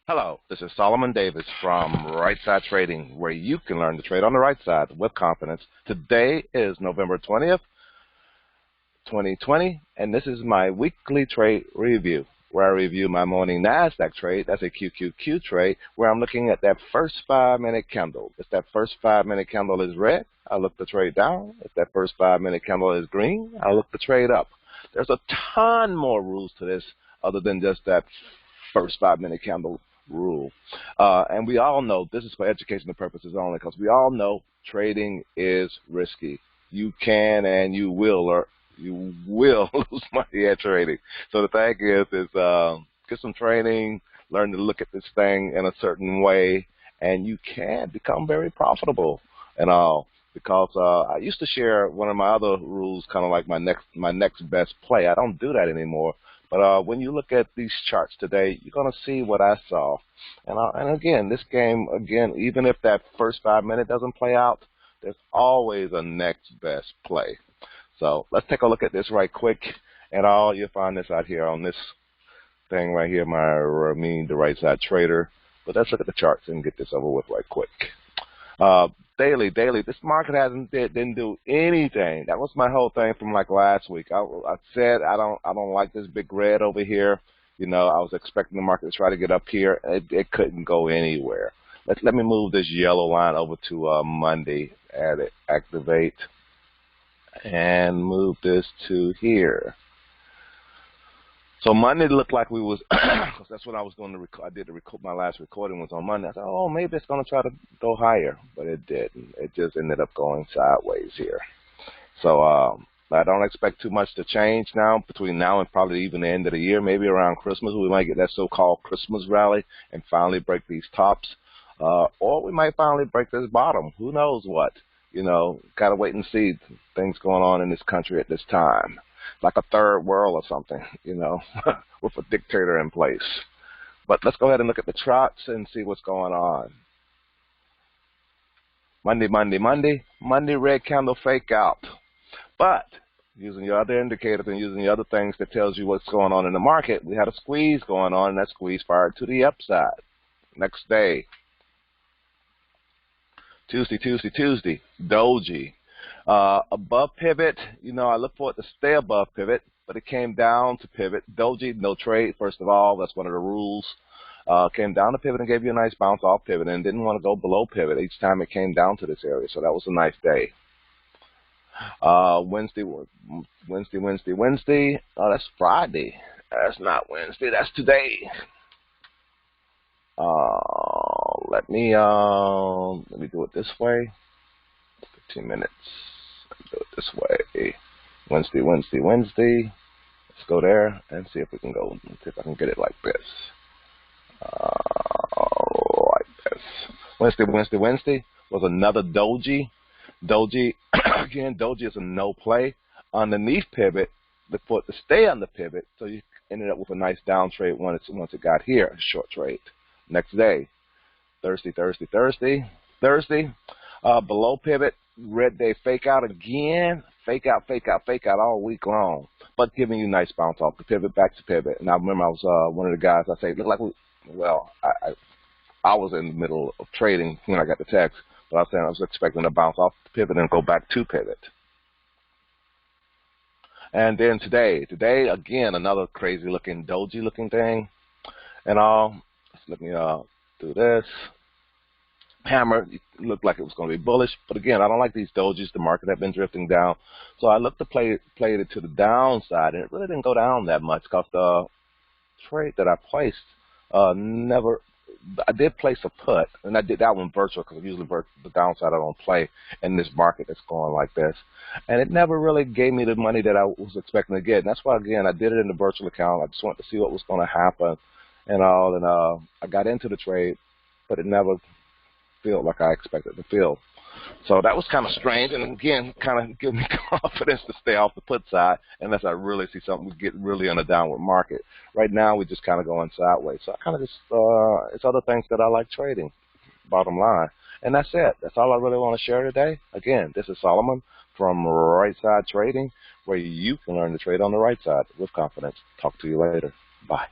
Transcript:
Hello, this is Solomon Davis from Right Side Trading, where you can learn to trade on the right side with confidence. Today is November 20th, 2020, and this is my weekly trade review, where I review my morning NASDAQ trade. That's a QQQ trade, where I'm looking at that first 5-minute candle. If that first 5-minute candle is red, I look the trade down. If that first 5-minute candle is green, I look the trade up. There's a ton more rules to this other than just that first 5-minute candle rule. And we all know, this is for educational purposes only, because we all know trading is risky. You can and you will lose money at trading. So the thing is get some training, learn to look at this thing in a certain way, and you can become very profitable and all. Because I used to share one of my other rules, kind of like my next best play. I don't do that anymore. But when you look at these charts today, you're going to see what I saw. And again, this game, even if that first 5 minutes doesn't play out, there's always a next best play. So let's take a look at this right quick. And you'll find this out here on this thing right here, the Right Side Trader. But let's look at the charts and get this over with right quick. Daily. This market didn't do anything. That was my whole thing from like last week. I said I don't like this big red over here. You know, I was expecting the market to try to get up here. It couldn't go anywhere. Let me move this yellow line over to Monday. Add it, activate, and move this to here. So Monday looked like we was, because that's what I was going to record. I did my last recording was on Monday. I thought, oh, maybe it's going to try to go higher, but it didn't. It just ended up going sideways here. So I don't expect too much to change now between now and probably even the end of the year. Maybe around Christmas we might get that so-called Christmas rally and finally break these tops, or we might finally break this bottom. Who knows what? You know, gotta wait and see things going on in this country at this time. Like a third world or something, you know, with a dictator in place. But let's go ahead and look at the charts and see what's going on. Monday, red candle fake out. But using your other indicators and using the other things that tells you what's going on in the market, we had a squeeze going on, and that squeeze fired to the upside. Next day, Tuesday, Doji. Above pivot, you know, I look for it to stay above pivot, but it came down to pivot. Doji, no trade, first of all. That's one of the rules. Came down to pivot and gave you a nice bounce off pivot and didn't want to go below pivot each time it came down to this area. So that was a nice day. Wednesday. Oh, that's Friday. That's not Wednesday. That's today. Let me do it this way. 15 minutes. Do it this way. Wednesday. Let's go there and see if we can go. See if I can get it like this. Wednesday was another doji. Again, doji is a no play. Underneath pivot, look for it to stay on the pivot, so you ended up with a nice down trade once it got here, a short trade. Next day, Thursday. Below pivot, red day fake out again, fake out all week long, but giving you nice bounce off the pivot, back to pivot. And I remember I was one of the guys, I say, look like I was in the middle of trading when I got the text, but I was saying I was expecting to bounce off the pivot and go back to pivot. And then today again, another crazy looking doji looking thing, and let me do this. Hammer looked like it was going to be bullish, but again, I don't like these dojis. The market had been drifting down, so I looked to play it to the downside, and it really didn't go down that much because the trade that I placed I did place a put, and I did that one virtual because usually the downside I don't play in this market that's going like this, and it never really gave me the money that I was expecting to get. And that's why, again, I did it in the virtual account. I just wanted to see what was going to happen and all, and I got into the trade, but it never feel like I expected to feel. So that was kind of strange, and again, kind of give me confidence to stay off the put side unless I really see something get really in a downward market. Right now, we're just kind of going sideways. So I kind of just, it's other things that I like trading, bottom line. And that's it. That's all I really want to share today. Again, this is Solomon from Right Side Trading, where you can learn to trade on the right side with confidence. Talk to you later. Bye.